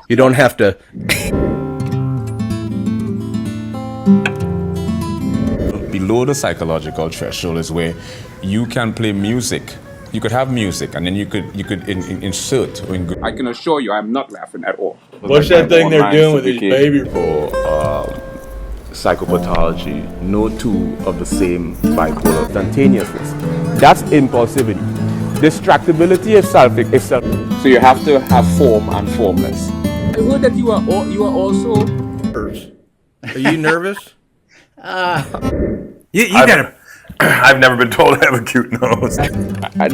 You don't have to. Below the psychological threshold is where you can play music. You could have music, and then you could insert. I can assure you, I'm not laughing at all. What's that thing they're doing with these baby? For psychopathology, no two of the same bipolar. Instantaneousness. That's impulsivity. Distractibility is self. So you have to have form and formless. I heard that you are also. Are you nervous? You gotta. I've never been told I have a cute nose.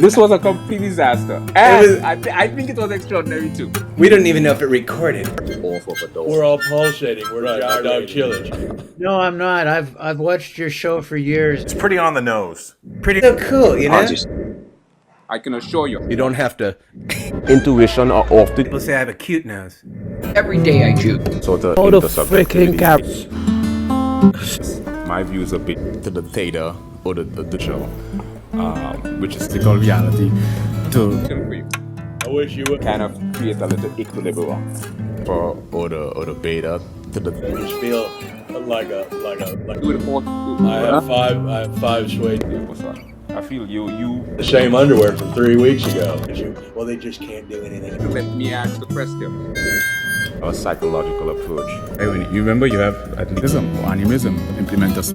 This was a complete disaster, and I think it was extraordinary too. We don't even know if it recorded. We're all pulsating. We're not dog chilling. No, I'm not. I've watched your show for years. It's pretty on the nose. Pretty so cool, you know? I can assure you. You don't have to. Intuition or often. People say I have a cute nose. Every day I shoot. Sort of Oh, the freaking caps. My views are big to the theta or the show, which is physical reality to I wish you would kind of create a little equilibrium for or the beta to the. You just feel like a. Do it more. I have five suede. I feel you. The same underwear from 3 weeks ago. Well, they just can't do anything. Let me ask the question. A psychological approach. you remember you have atletism or animism implementers.